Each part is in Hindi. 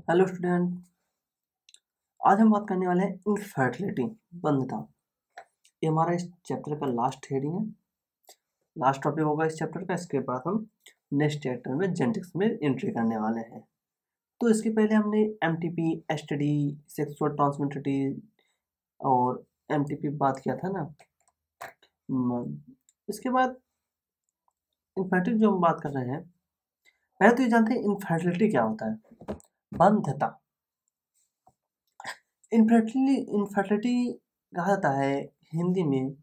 Hello student. आज हम बात करने वाले हैं इनफर्टिलिटी, बंधता। ये हमारा इस चैप्टर का लास्ट हेडिंग है, लास्ट टॉपिक होगा इस चैप्टर का। इसके बाद हम नेक्स्ट चैप्टर में जेनेटिक्स में एंट्री करने वाले हैं। तो इसके पहले हमने एमटीपी, एसटीडी, सेक्सुअल ट्रांसमिटेड और एमटीपी बात किया था ना। इसके बाद इनफर्टिलिटी जो हम बात कर रहे हैं, पहले तो ये जानते हैं इनफर्टिलिटी क्या होता है। बंधता, इनफर्टिलिटी कहा जाता है हिंदी में,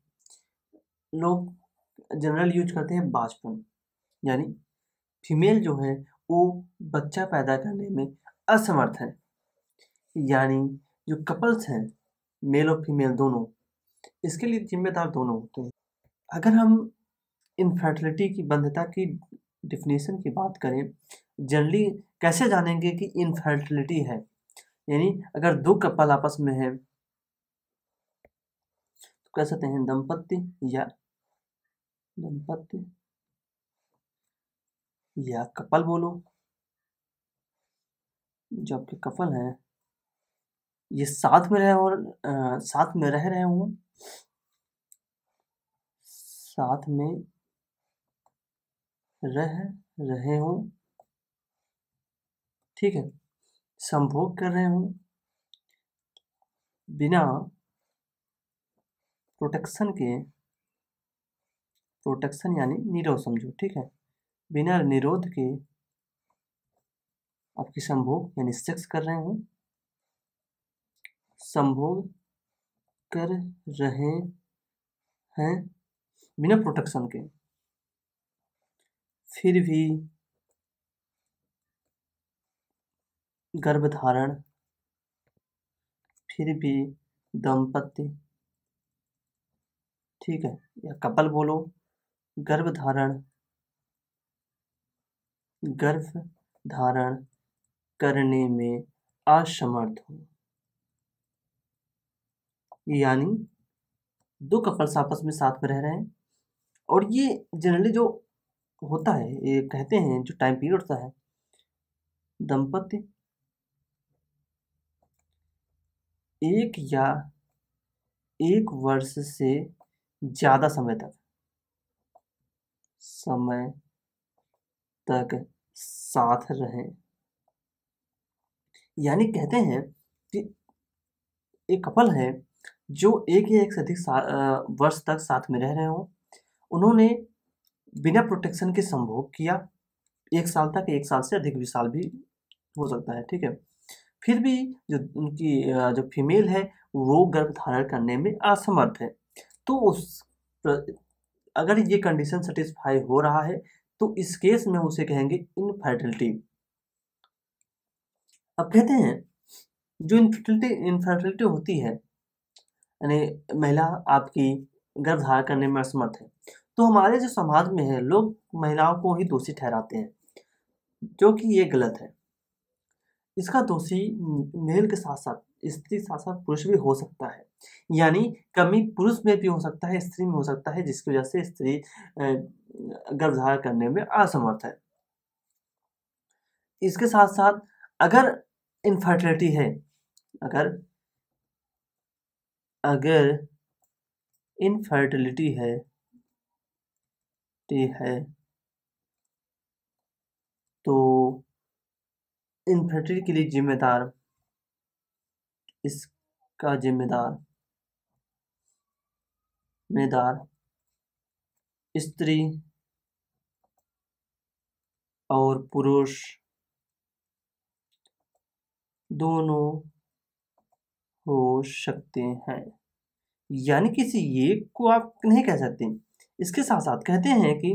लोग जनरल यूज करते हैं बांझपन, यानी फीमेल जो है वो बच्चा पैदा करने में असमर्थ है। यानी जो कपल्स हैं, मेल और फीमेल दोनों, इसके लिए जिम्मेदार दोनों होते हैं। अगर हम इनफर्टिलिटी की, बंधता की डिफिनेशन की बात करें, जनरली कैसे जानेंगे कि इनफर्टिलिटी है। यानी अगर दो कपल आपस में है तो कह सकते हैं दंपत्ति या कपल बोलो। जो आपके कपल हैं ये साथ में रहे और साथ में रह रहे हों, साथ में रह रहे हों, ठीक है, संभोग कर रहे हों, बिना प्रोटेक्शन यानी निरोध समझो, ठीक है, बिना निरोध के आपकी संभोग यानी सेक्स कर रहे हों, संभोग कर रहे हैं बिना प्रोटेक्शन के, फिर भी गर्भधारण, फिर भी दंपत्ति, ठीक है, या कपल बोलो, गर्भधारण करने में असमर्थ हो। यानी दो कपल्स आपस में साथ में रह रहे हैं और ये जनरली जो होता है, ये कहते हैं जो टाइम पीरियड होता है, दंपत्ति एक वर्ष से ज्यादा समय तक साथ रहें। यानी कहते हैं कि एक कपल है जो एक या एक से अधिक वर्ष तक साथ में रह रहे हो, उन्होंने बिना प्रोटेक्शन के संभोग किया, 1 साल तक, 1 साल से अधिक भी साल भी हो सकता है, ठीक है, फिर भी जो उनकी जो फीमेल है वो गर्भधारण करने में असमर्थ है, तो अगर ये कंडीशन सेटिस्फाई हो रहा है तो इस केस में उसे कहेंगे इनफर्टिलिटी। अब कहते हैं जो इनफर्टिलिटी होती है, यानी महिला आपकी गर्भधारण करने में असमर्थ है, तो हमारे जो समाज में है लोग महिलाओं को ही दोषी ठहराते हैं, जो कि ये गलत है। इसका दोषी मेल के साथ साथ स्त्री, साथ साथ पुरुष भी हो सकता है। यानी कमी पुरुष में भी हो सकता है, स्त्री में हो सकता है, जिसकी वजह से स्त्री गर्भधारण करने में असमर्थ है। इसके साथ साथ अगर इनफर्टिलिटी है, अगर इनफर्टिलिटी है तो इनफर्टिलिटी के लिए जिम्मेदार स्त्री और पुरुष दोनों हो सकते हैं। यानी किसी एक को आप नहीं कह सकते। इसके साथ साथ कहते हैं कि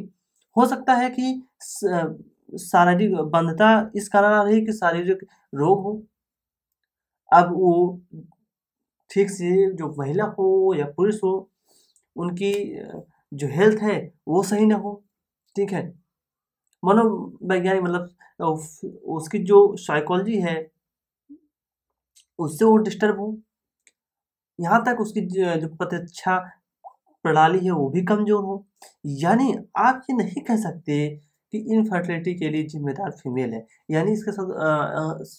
हो सकता है कि शारीरिक बंधता इस कारण आ रही कि शारीरिक रोग हो। अब वो ठीक से जो महिला हो या पुरुष हो, उनकी जो हेल्थ है वो सही ना हो, ठीक है, मनोवैज्ञानिक मतलब उसकी जो साइकोलॉजी है उससे वो डिस्टर्ब हो, यहाँ तक उसकी जो प्रतिरक्षा प्रणाली है वो भी कमजोर हो। यानी आप ये नहीं कह सकते कि इनफर्टिलिटी के लिए जिम्मेदार फीमेल है, यानी इसके साथ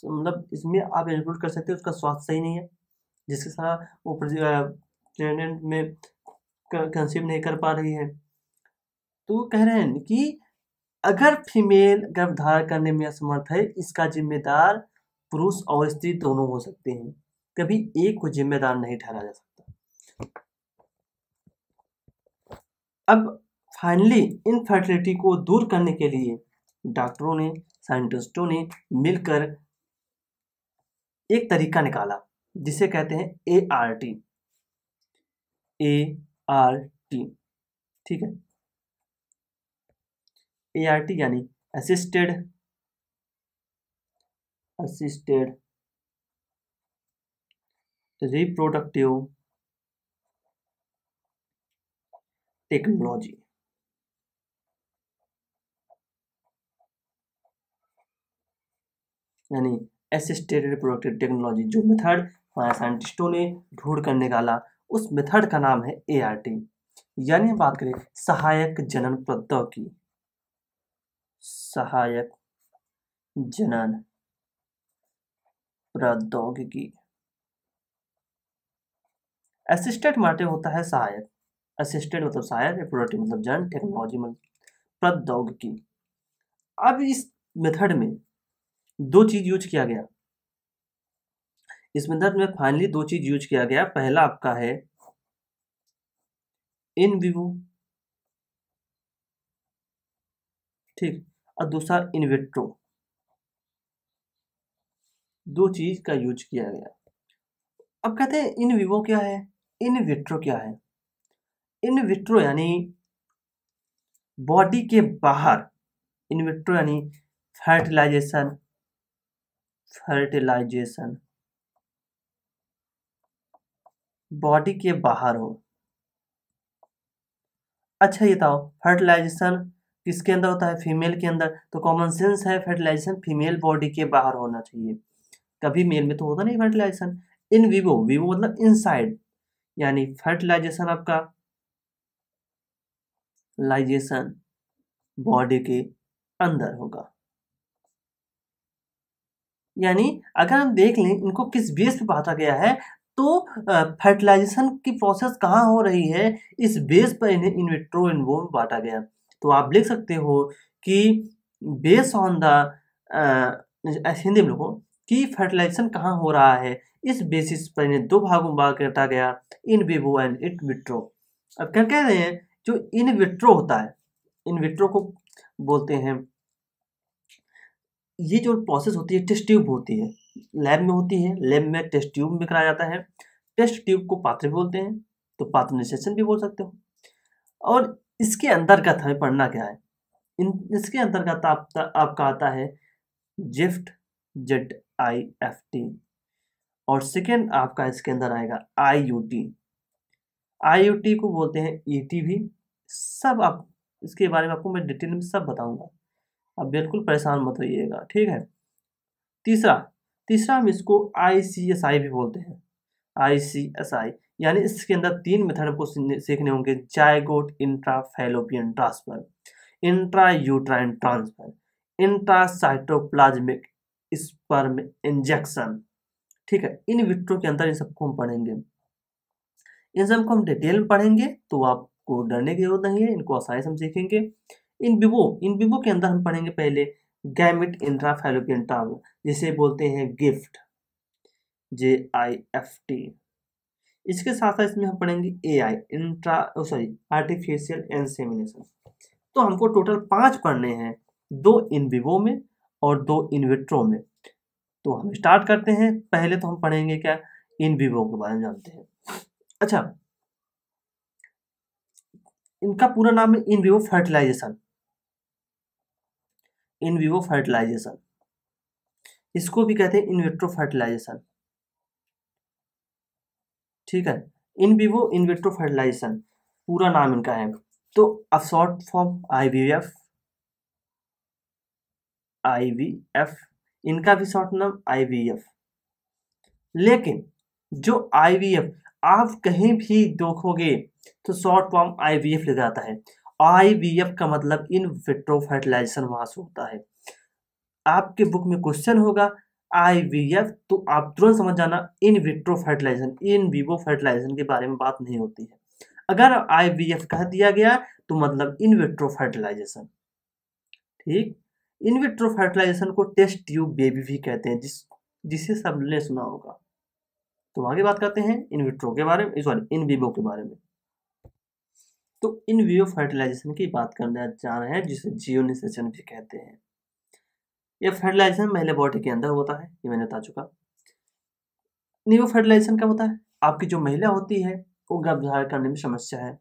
मतलब इसमें आप इंक्लूड कर सकते हो उसका स्वास्थ्य सही नहीं है, जिसके साथ वो प्रेग्नेंट में कंसीव नहीं कर पा रही है। तो वो कह रहे हैं कि अगर फीमेल गर्भधारण करने में असमर्थ है, इसका जिम्मेदार पुरुष और स्त्री दोनों हो सकते हैं, कभी एक को जिम्मेदार नहीं ठहराया जा सकता। अब फाइनली इनफर्टिलिटी को दूर करने के लिए डॉक्टरों ने, साइंटिस्टों ने मिलकर एक तरीका निकाला जिसे कहते हैं ART। ART, ठीक है। ART यानी असिस्टेड रिप्रोडक्टिव टेक्नोलॉजी। यानी असिस्टेड रिप्रोडक्टिव टेक्नोलॉजी, जो मेथड हमारे साइंटिस्टों ने ढूंढ कर निकाला, उस मेथड का नाम है ART। यानी हम बात करें सहायक जनन प्रौद्योगिकी, सहायक जनन प्रौद्योगिकी। असिस्टेड माटे होता है सहायक, असिस्टेड मतलब सहायक, रिप्रोडक्टिव मतलब जनन, टेक्नोलॉजी मतलब प्रौद्योगिकी। अब इस मेथड में दो चीज यूज किया गया, इस मेथड में फाइनली दो चीज यूज किया गया। पहला आपका है इन विवो, ठीक, और दूसरा इन विट्रो। दो चीज का यूज किया गया। अब कहते हैं इन विवो क्या है, इन विट्रो क्या है। इन विट्रो यानी बॉडी के बाहर, इन विट्रो यानी फर्टिलाइजेशन, फर्टिलाइजेशन बॉडी के बाहर हो। अच्छा ये बताओ फर्टिलाइजेशन किसके अंदर होता है, फीमेल के अंदर, तो कॉमन सेंस है फर्टिलाइजेशन फीमेल बॉडी के बाहर होना चाहिए, कभी मेल में तो होता नहीं फर्टिलाइजेशन। इन विवो, विवो मतलब इनसाइड, यानी फर्टिलाइजेशन आपका लाइजेशन बॉडी के अंदर होगा। यानी अगर हम देख लें इनको किस बेस पे बांटा गया है, तो फर्टिलाइजेशन की प्रोसेस कहाँ हो रही है, इस बेस पर इन्हें इन विट्रो इन विवो में बांटा गया। तो आप लिख सकते हो कि बेस ऑन द हिंदी में लिखो कि फर्टिलाइजेशन कहाँ हो रहा है, इस बेसिस पर इन्हें दो भागों में बांटा गया, in vivo and in vitro. अब क्या कह रहे हैं, जो इन विट्रो होता है, इन विट्रो को बोलते हैं, ये जो प्रोसेस होती है टेस्ट ट्यूब होती है, लैब में होती है, लैब में टेस्ट ट्यूब में कराया जाता है। टेस्ट ट्यूब को पात्र बोलते हैं, तो पात्रनाइजेशन भी बोल सकते हो। और इसके अंतर्गत हमें पढ़ना क्या है, इसके अंतर्गत आपका आता है जिफ्ट, ZIFT, और सेकेंड आपका इसके अंदर आएगा IUT। IUT को बोलते हैं ET भी। सब आप इसके बारे में आपको मैं डिटेल में सब बताऊंगा, आप बिल्कुल परेशान मत होइएगा, ठीक है। तीसरा हम इसको ICSI भी बोलते हैं, ICSI, यानी इसके अंदर तीन मेथड आपको सीखने होंगे, zygote intrafallopian transfer, intra uterine transfer, intracytoplasmic sperm injection, ठीक है। इन विट्रो के अंदर इन सबको हम पढ़ेंगे, इन सबको हम डिटेल में पढ़ेंगे, तो आपको डरने की जरूरत नहीं है, इनको आसानी से हम सीखेंगे। इन विवो के अंदर हम पढ़ेंगे पहले गैमेट इंट्राफैलोपियन ट्रांसफर, जिसे बोलते हैं गिफ्ट, JIFT। इसके साथ साथ इसमें हम पढ़ेंगे AI, आर्टिफिशियल इंसेमिनेशन। तो हमको टोटल 5 पढ़ने हैं, 2 इन विवो में और 2 इन विट्रो में। तो हम स्टार्ट करते हैं। पहले तो हम पढ़ेंगे क्या, इन विवो के बारे में जानते हैं। अच्छा, इनका पूरा नाम है in vivo fertilisation, in vivo fertilisation, इसको भी कहते हैं इन विट्रो फर्टिलाइजेशन, ठीक है। In vivo in vitro fertilisation पूरा नाम इनका है, तो अब शॉर्ट फॉर्म IVF, इनका भी शॉर्ट नाम IVF। लेकिन जो IVF आप कहीं भी देखोगे तो शॉर्ट फॉर्म IVF लिखा जाता है, IVF का मतलब इन विट्रो फर्टिलाइजेशन वहां से होता है। आपके बुक में क्वेश्चन होगा IVF, तो आप तुरंत समझ जाना in vitro fertilisation, in vivo fertilisation के बारे में बात नहीं होती है। अगर IVF कह दिया गया तो मतलब इन विट्रो फर्टिलाइजेशन। ठीक, इन विट्रो फर्टिलाइजेशन को टेस्ट ट्यूब बेबी भी कहते हैं, जिसे सबने सुना होगा। तो आगे बात करते हैं इन विट्रो के बारे में, सॉरी इन विवो के बारे में। तो इन विवो फर्टिलाइजेशन की बात करने जा रहे हैं, जिसे जियोनिसेशन भी कहते हैं। यह फर्टिलाइजेशन महिला बॉडी के अंदर होता है, ये मैंने बता चुका। नियो फर्टिलाइजेशन क्या होता है? आपकी जो महिला होती है वो गर्भधारण करने में समस्या है।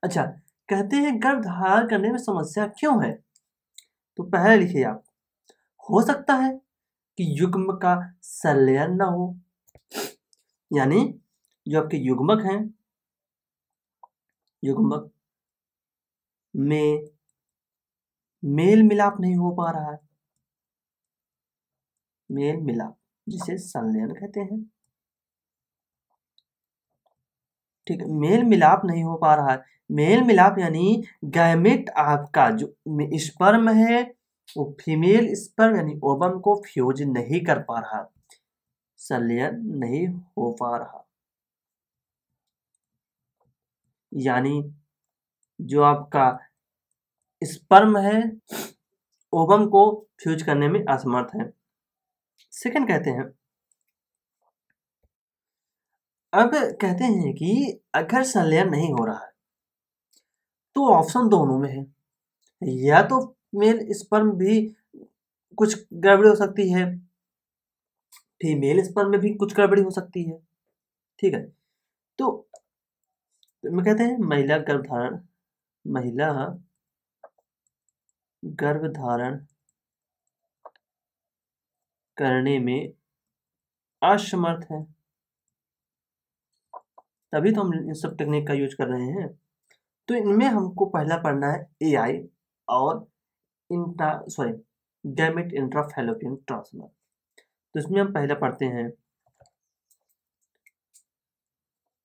अच्छा, कहते हैं गर्भधारण करने में समस्या क्यों है? तो पहले लिखिए आप, हो सकता है कि युग्म का संलयन ना हो, यानी जो आपके युग्मक हैं, युग्मक में मेल मिलाप नहीं हो पा रहा है, मेल मिलाप जिसे संलयन कहते हैं। ठीक है, मेल मिलाप नहीं हो पा रहा है। मेल मिलाप यानी गैमेट आपका जो स्पर्म है वो फीमेल स्पर्म यानी ओवम को फ्यूज नहीं कर पा रहा, संलयन नहीं हो पा रहा, यानी जो आपका स्पर्म है ओवम को फ्यूज करने में असमर्थ है। सेकंड कहते हैं, अब कहते हैं कि अगर संलयन नहीं हो रहा है तो ऑप्शन दोनों में है, या तो मेल स्पर्म भी कुछ गड़बड़ी हो सकती है, फीमेल स्पर्म में भी कुछ गड़बड़ी हो सकती है। ठीक है, तो मैं कहते हैं महिला गर्भधारण करने में असमर्थ है, तभी तो हम इन सब टेक्निक का यूज कर रहे हैं। तो इनमें हमको पहला पढ़ना है AI और गैमेट इंट्राफैलोपियन ट्रांसफर। तो इसमें हम पहले पढ़ते हैं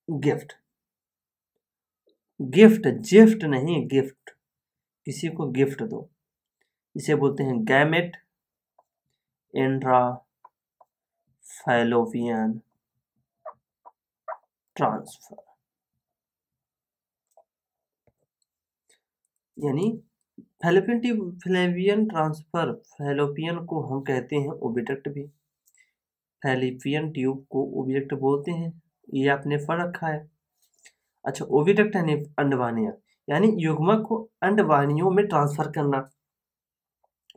गिफ्ट। जिफ्ट नहीं, गिफ्ट, किसी को गिफ्ट दो, इसे बोलते हैं गैमेट इंट्राफैलोपियन ट्रांसफर, यानी फैलोपियन ट्रांसफर। फैलोपियन को हम कहते हैं ओविडक्ट भी, फैलोपियन ट्यूब को ओविडक्ट बोलते हैं, ये आपने पढ़ रखा है। अच्छा, ओविडक्ट यानी अंडवाहिनियां, यानी युग्मक को अंडवाहिनियों में ट्रांसफर करना,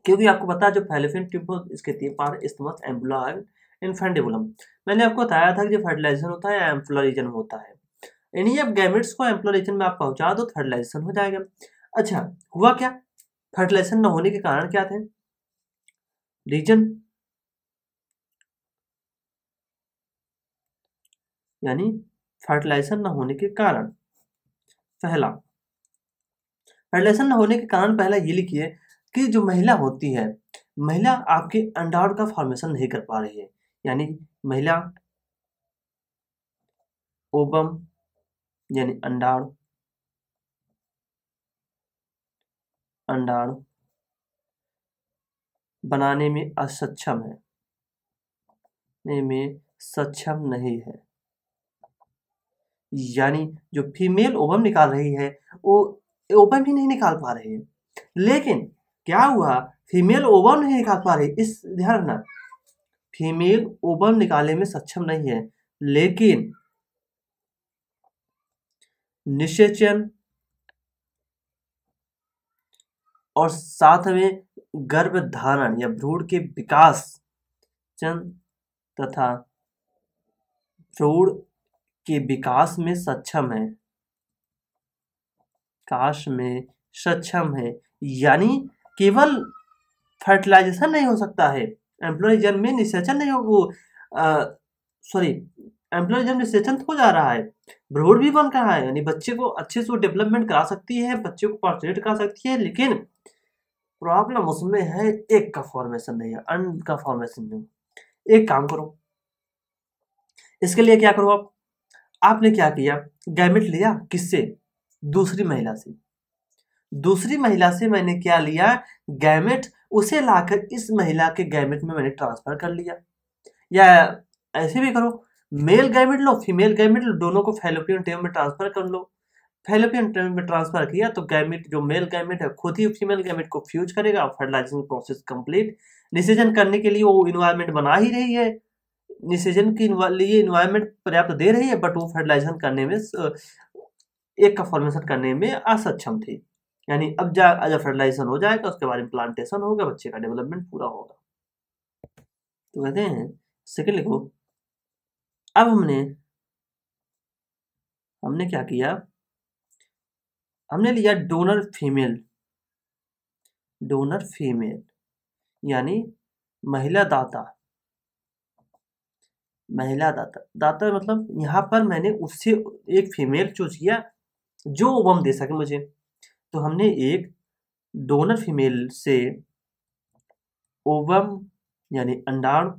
क्योंकि आपको पता है जो फैलोपियन ट्यूब इसके 3 पार्ट, स्टमक, एम्बुला और इन्फेंडिबुलम। मैंने आपको बताया था कि जो फर्टिलाइजेशन होता है एम्बुलर रीजन में होता है, यानी अब गैमेट्स को एम्बुलर रीजन में आप पहुंचा दो, फर्टिलाइजेशन हो जाएगा। अच्छा, हुआ क्या? फर्टिलाइजेशन न होने के कारण क्या थे? रीजन, यानी फर्टिलाइजेशन न होने के कारण, पहला फर्टिलाइजेशन न होने के कारण पहला ये लिखिए कि जो महिला होती है, महिला आपके अंडाणु का फॉर्मेशन नहीं कर पा रही है, यानी महिला ओवम यानी अंडाणु बनाने में असक्षम है, सक्षम नहीं है, यानी जो फीमेल ओवम निकाल रही है वो ओवम ही नहीं निकाल पा रही है। लेकिन क्या हुआ, फीमेल ओवम नहीं निकाल पा रही, इस ध्यान रखना, फीमेल ओवम निकालने में सक्षम नहीं है, लेकिन निषेचन और साथ में गर्भधारण या भ्रूण के विकास तथा भ्रूण के विकास में सक्षम है, यानी केवल फर्टिलाइजेशन नहीं हो सकता है, एम्प्लॉयजन में निषेचन नहीं हो, एम्प्लॉयजन निषेचन हो जा रहा है, भ्रूण भी बन रहा है, यानी बच्चे को अच्छे से डेवलपमेंट करा सकती है, बच्चे को पार्टिसिपेट करा सकती है, लेकिन प्रॉब्लम उसमें है एक का फॉर्मेशन नहीं है, अंड का फॉर्मेशन नहीं। एक काम करो, इसके लिए क्या करो, आपने क्या किया, गैमेट लिया, किससे? दूसरी महिला से। दूसरी महिला से मैंने क्या लिया, गैमेट, उसे लाकर इस महिला के गैमेट में मैंने ट्रांसफर कर लिया। या ऐसे भी करो, मेल गैमेट लो, फीमेल गैमेट लो, दोनों को फैलोपियन ट्यूब में ट्रांसफर कर लो। फैलोपियन ट्यूब में ट्रांसफर किया तो गैमेट, जो मेल गैमेट है, खुद ही फीमेल गैमेट को फ्यूज करेगा, फर्टिलाइजेशन प्रोसेस कंप्लीट। निषेचन करने के लिए वो इन्वायरमेंट बना ही रही है, निषेचन के लिए इन्वायरमेंट पर्याप्त दे रही है, बट वो फर्टिलाइजेशन करने में, एक का फॉर्मेशन करने में असक्षम थी। यानी अब जब फर्टिलाइजेशन हो जाएगा उसके बाद इम्प्लांटेशन होगा, बच्चे का डेवलपमेंट पूरा होगा। तो कहते हैं, सेकेंड लिखो, अब हमने क्या किया, हमने लिया डोनर फीमेल यानी महिला दाता। दाता मतलब यहाँ पर मैंने उससे एक फीमेल चूज किया जो ओवम दे सके मुझे। तो हमने एक डोनर फीमेल से ओवम यानी अंडाणु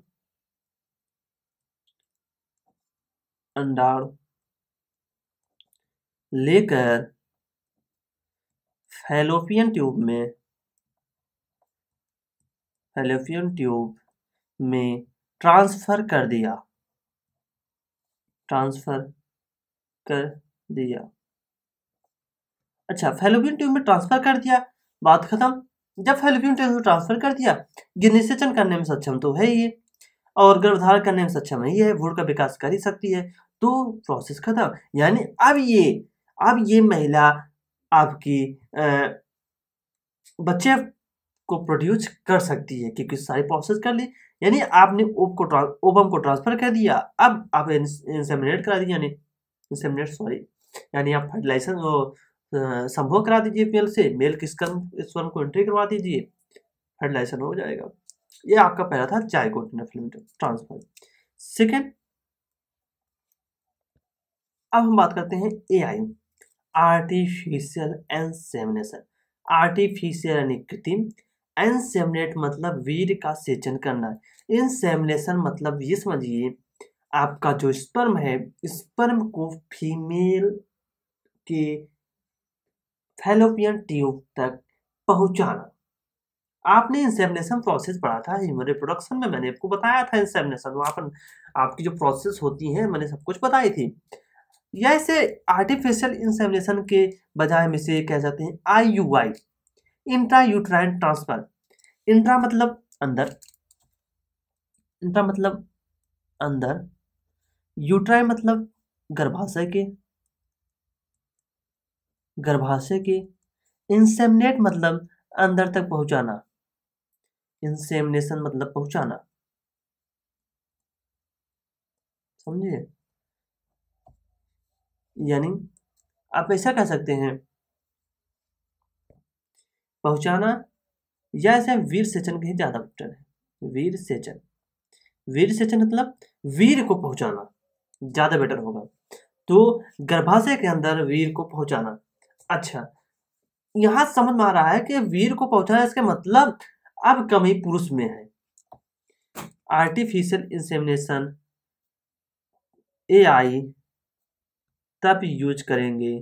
लेकर फैलोपियन ट्यूब में ट्रांसफर कर दिया। अच्छा, फैलोपियन ट्यूब में ट्रांसफर कर दिया, बात खत्म। जब फैलोपियन ट्यूब में ट्रांसफर कर दिया, निषेचन करने में सक्षम तो है ही, और गर्भधारण करने में सक्षम ही है, भ्रूण का विकास कर ही सकती है, तो प्रोसेस खत्म। यानी अब ये महिला आपकी बच्चे को प्रोड्यूस कर सकती है, क्योंकि सारी प्रोसेस कर ली। यानी आपने ओवम को ट्रांसफर कर दिया, अब आप इंसेमिनेट करा दीजिए, यानी आप फर्टिलाइजेशन संभोग करा दीजिए फीमेल से, मेल के स्पर्म को एंट्री करवा दीजिए, फर्टिलाइजेशन हो जाएगा। ये आपका पहला था जायगोट फिलामेंट ट्रांसफर। सेकेंड, अब हम बात करते हैं एआई, आर्टिफिशियल इंसेमिनेशन। आर्टिफिशियल यानी कृत्रिम, इंसेमिनेट मतलब वीर्य का सेचन करना, इंसेमिनेशन मतलब ये समझिए आपका जो स्पर्म है, स्पर्म को फीमेल के फैलोपियन ट्यूब तक पहुंचाना। आपने इंसेमिनेशन प्रोसेस पढ़ा था ह्यूमन रिप्रोडक्शन में, मैंने आपको बताया था इंसेमिनेशन, वहां पर आपकी जो प्रोसेस होती है मैंने सब कुछ बताई थी। या इसे आर्टिफिशियल इंसेमिनेशन के बजाय में से कह जाते हैं IUI, intra uterine transfer. Intra मतलब अंदर, यूट्राइन मतलब गर्भाशय के, इंसेमिनेट मतलब अंदर तक पहुंचाना, इंसेमिनेशन मतलब पहुंचाना, समझिए। यानी आप ऐसा कह सकते हैं पहुंचाना, या ऐसे वीर सेचन के ज्यादा बेटर है। वीर सेचन मतलब वीर को पहुंचाना ज्यादा बेटर होगा, तो गर्भाशय के अंदर वीर को पहुंचाना। अच्छा, यहां समझ में आ रहा है कि वीर को पहुंचाना, इसका मतलब अब कमी पुरुष में है। आर्टिफिशियल इंसेमिनेशन AI तब यूज करेंगे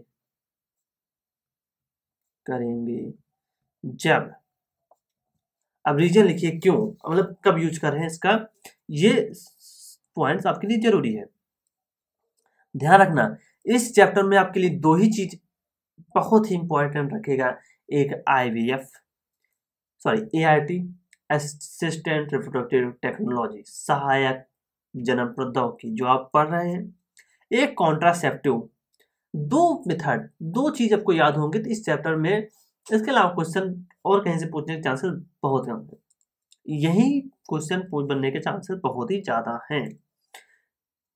जब, अब रीजन लिखिए क्यों, मतलब कब यूज कर रहे हैं इसका, ये पॉइंट्स आपके लिए जरूरी है, ध्यान रखना। इस चैप्टर में आपके लिए दो ही चीज बहुत ही इंपॉर्टेंट रखेगा, एक ART असिस्टेंट रिप्रोडक्टिव टेक्नोलॉजी, सहायक जन्म प्रौद्योगिकी जो आप पढ़ रहे हैं, एक कॉन्ट्रासेप्टिव। दो चीज आपको याद होंगे तो इस चैप्टर में, इसके अलावा क्वेश्चन और कहीं से पूछने के चांसेस बहुत कम है, यही क्वेश्चन बनने के चांसेस बहुत ही ज्यादा हैं।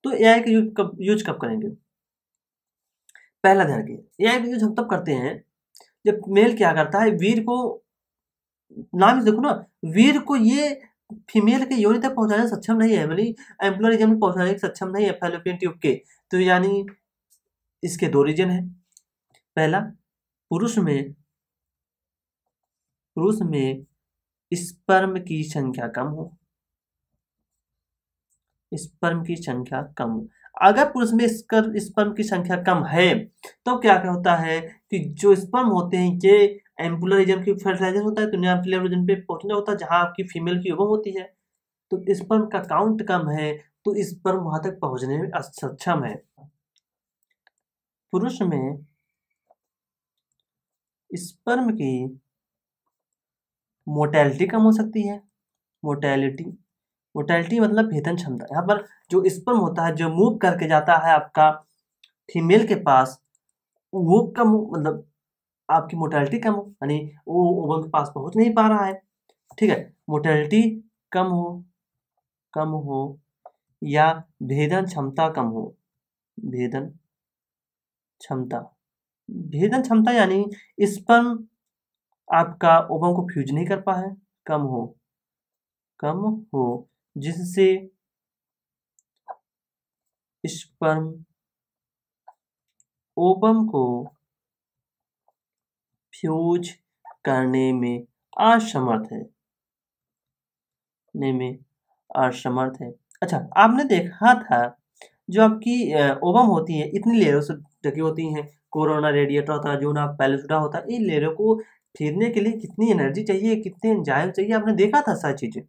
तो AI का यूज कब करेंगे, पहला ध्यान रखिए, AI का यूज हम तब करते हैं जब मेल क्या करता है, वीर को, नाम देखो ना, वीर को ये फीमेल के योनि तक पहुंचाने में सक्षम नहीं है, मतलब एम्प्लॉय रीजन में पहुंचाने में सक्षम नहीं है फैलोपियन ट्यूब के। तो यानी इसके दो रीजन है, पहला पुरुष में स्पर्म की संख्या कम हो, अगर पुरुष में स्पर्म की संख्या कम है तो क्या होता है कि जो स्पर्म होते हैं ये एम्पुलर रीजन की फर्टिलाइजेशन होता है तो न्यूक्लियर रीजन पे पहुंचना होता है जहां आपकी फीमेल की ओवम होती है। तो स्पर्म का काउंट कम है तो स्पर्म वहां तक पहुंचने में असक्षम है। पुरुष में स्पर्म की मोटेलिटी कम हो सकती है। मोटेलिटी मोटेलिटी मतलब भेदन क्षमता। यहाँ पर जो स्पर्म होता है जो मूव करके जाता है आपका फीमेल के पास, वो कम मतलब आपकी मोटेलिटी कम हो, यानी वो ओवम के पास पहुंच नहीं पा रहा है। ठीक है, मोटेलिटी कम हो या भेदन क्षमता कम हो। भेदन क्षमता भेदन क्षमता यानी स्पर्म आपका ओवम को फ्यूज नहीं कर पाए, कम हो जिससे स्पर्म ओवम को फ्यूज करने में असमर्थ है। अच्छा, आपने देखा था जो आपकी ओवम होती है इतनी लेयरों से ढकी होती हैं। कोरोना रेडिएटर होता है, जोना पैलेसुडा होता है। इन लेयरों को फेरने के लिए कितनी एनर्जी चाहिए, कितने एंजाइम चाहिए, आपने देखा था सारी चीजें।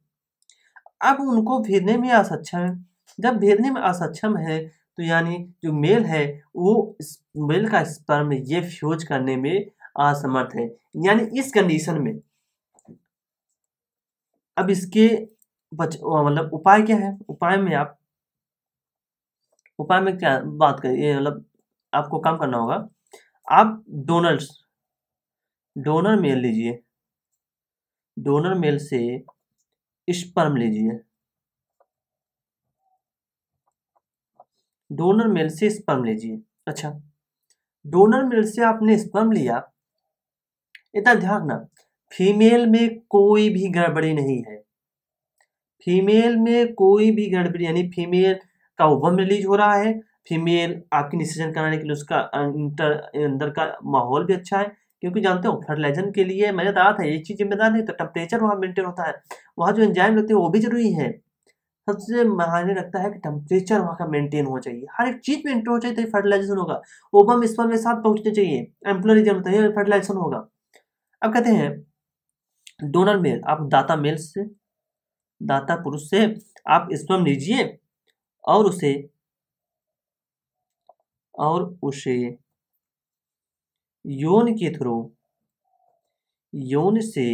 अब उनको भेदने में असक्षम है। जब भेदने में असक्षम है तो यानी जो मेल है वो इस मेल का स्पर्म ये फ्यूज करने में असमर्थ है। यानी इस कंडीशन में अब इसके मतलब उपाय क्या है? उपाय में क्या बात करिए, मतलब आपको काम करना होगा। आप डोनर मेल लीजिए, डोनर मेल से स्पर्म लीजिए, डोनर मेल से स्पर्म लीजिए। अच्छा, डोनर मेल से आपने स्पर्म लिया, इतना ध्यान रखना फीमेल में कोई भी गड़बड़ी नहीं है। फीमेल में कोई भी गड़बड़ी यानी फीमेल का ओवम रिलीज हो रहा है, फीमेल आपकी निषेचन कराने के लिए उसका अंदर का माहौल भी अच्छा है। क्योंकि जानते हो फर्टिलाइजेशन के लिए मैंने बताया था एक चीज जिम्मेदार नहीं तो टेम्परेचर वहाँ मेंटेन होता है, वहाँ जो एंजाइम रहते हैं वो भी जरूरी है। सबसे मायने रखता है कि टेम्परेचर वहाँ का मेंटेन होना चाहिए, हर एक चीज मेंटेन होना चाहिए तभी फर्टिलाइजेशन होगा। ओवम स्पर्म में साथ पहुंचने चाहिए, एम्पुलर रीजन तभी फर्टिलाइजेशन होगा। अब कहते हैं डोनर मेल, आप दाता पुरुष से आप स्पर्म लीजिए और उसे यौन के थ्रू, यौन से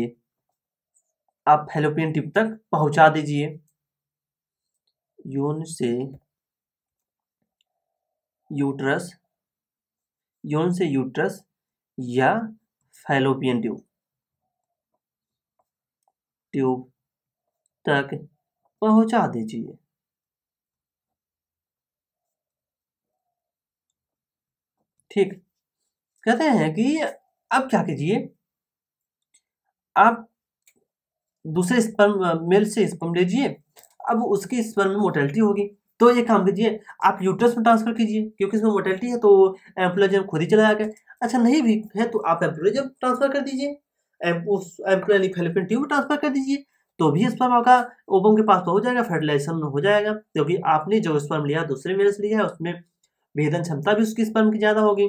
आप फैलोपियन ट्यूब तक पहुंचा दीजिए। यौन से यूट्रस या फैलोपियन ट्यूब तक पहुंचा दीजिए। ठीक, कहते हैं कि अब क्या कीजिए, आप दूसरे स्पर्म मेल से स्पर्म लीजिए, अब उसकी स्पर्म में मोटेलिटी होगी तो ये काम कीजिए आप यूट्रस में ट्रांसफर कीजिए, क्योंकि इसमें मोटेलिटी है तो एम्प्लोजन खुद ही चला जाएगा। अच्छा, नहीं भी है तो आप एम्प्लोजन ट्रांसफर कर दीजिए, उस एम्प्लोजन फैलोपियन ट्यूब ट्रांसफर कर दीजिए, तो भी स्पर्म आपका ओवम के पास पहुंच जाएगा, फर्टिलाइजेशन हो जाएगा। क्योंकि आपने जो स्पर्म लिया दूसरे मेल से लिया है उसमें भेदन क्षमता भी उसकी स्पर्म की ज्यादा होगी।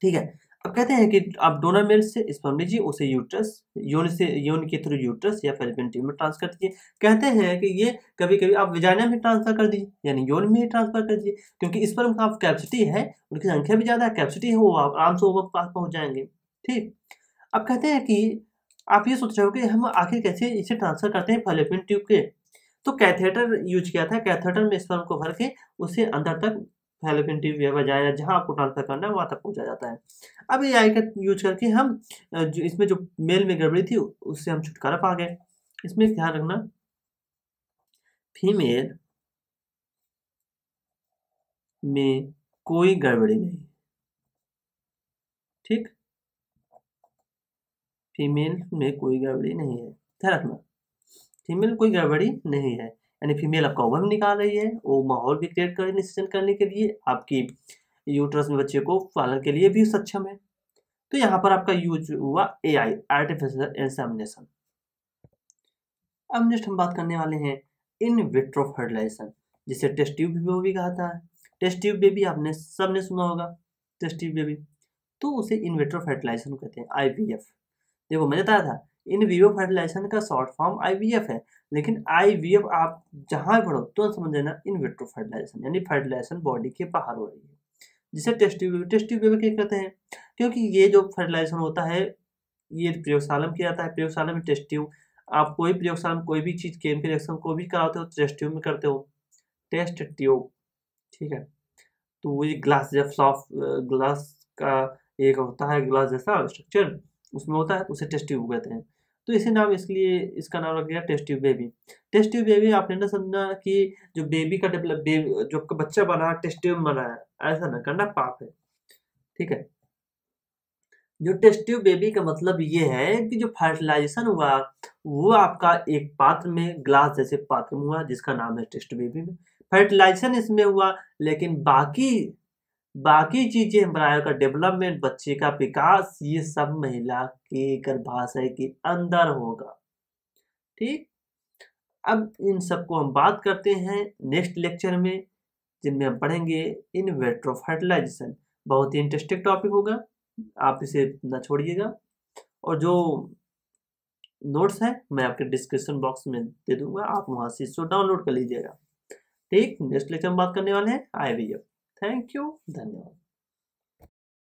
ठीक है, अब कहते हैं कि आप डोनर मेल से स्पर्म लीजिए, उसे यौन के थ्रू यूट्रस या फैलोपियन ट्यूब में ट्रांसफर कर दीजिए। कहते हैं कि ये कभी कभी आप विजाइना में ट्रांसफर कर दीजिए, यानी यौन में ही ट्रांसफर कर दीजिए, क्योंकि स्पर्म का कैपेसिटी है, उनकी संख्या भी ज्यादा है, कैपेसिटी है, वो आराम से ओवम पास पहुंच जाएंगे। ठीक, अब कहते हैं कि आप ये सोच रहे हो कि हम आखिर कैसे इसे ट्रांसफर करते हैं फैलोपियन ट्यूब के, तो कैथेटर यूज किया था। कैथेटर में स्पर्म को भर के उसे अंदर तक फैलोपियन ट्यूब या वजाइना जहां आपको ट्रांसफर करना है वहां तक पहुंचा जाता है। अब ये आई का यूज करके हम जो इसमें जो मेल में गड़बड़ी थी उससे हम छुटकारा पा गए। इसमें ध्यान रखना फीमेल में कोई गड़बड़ी नहीं। ठीक, फीमेल में कोई गड़बड़ी नहीं है, ध्यान रखना फीमेल कोई गड़बड़ी नहीं है, यानी फीमेल आपका ओवम निकाल रही है, वो माहौल भी क्रिएट कर निषेचन करने के लिए, आपकी यूट्रस में बच्चे को पालन के लिए भी सक्षम है। तो यहाँ पर आपका यूज हुआ AI, आर्टिफिशियल इंसेमिनेशन। अब नेक्स्ट हम बात करने वाले हैं इन विट्रो फर्टिलाइजेशन, जिसे टेस्ट ट्यूब बेबी कहा था। टेस्ट ट्यूब बेबी आपने सबने सुना होगा, टेस्ट ट्यूब बेबी। तो उसे इन विट्रो फर्टिलाइजेशन कहते हैं, IVF। देखो मैंने बताया था इन विवो फर्टिलाइजेशन का शॉर्ट फॉर्म IVF है, लेकिन IVF आप जहाँ भी पढ़ो तो समझ लेना इन विट्रो फर्टिलाइजेशन, यानी फर्टिलाइजेशन बॉडी के बाहर हो रही है। जिसे टेस्ट ट्यूब बेबी क्या कहते हैं, क्योंकि ये जो फर्टिलाइजेशन होता है ये प्रयोगशाला में किया जाता है। प्रयोगशाला में टेस्ट ट्यूब, आप कोई प्रयोगशाला में कोई भी चीज़ केमिकल रिएक्शन को भी कराते हो टेस्ट ट्यूब में करते हो, टेस्ट ट्यूब, ठीक है। तो ये ग्लास जब सॉफ्ट ग्लास का एक होता है ग्लास जैसा स्ट्रक्चर उसमें होता है, उसे टेस्ट ट्यूब कहते हैं। तो इसी नाम इसलिए इसका नाम रख गया test tube baby. Test tube baby आपने ना समझना कि जो बेबी का डेवलप जो आपका बच्चा बना टेस्ट ट्यूब बना है, ऐसा ना करना, पाप है, ठीक है। जो टेस्ट ट्यूब बेबी का मतलब ये है कि जो फर्टिलाइजेशन हुआ वो आपका एक पात्र में, ग्लास जैसे पात्र में हुआ जिसका नाम है टेस्ट बेबी में फर्टिलाइजेशन इसमें हुआ, लेकिन बाकी बाकी चीजें एम्ब्रायो का डेवलपमेंट, बच्चे का विकास, ये सब महिला के गर्भाशय के अंदर होगा, ठीक। अब इन सबको हम बात करते हैं नेक्स्ट लेक्चर में, जिनमें हम पढ़ेंगे इन विट्रो फर्टिलाइजेशन। बहुत ही इंटरेस्टिंग टॉपिक होगा, आप इसे ना छोड़िएगा। और जो नोट्स है मैं आपके डिस्क्रिप्शन बॉक्स में दे दूंगा, आप वहां से इसको डाउनलोड कर लीजिएगा, ठीक। नेक्स्ट लेक्चर में बात करने वाले हैं IVF। थैंक यू, धन्यवाद।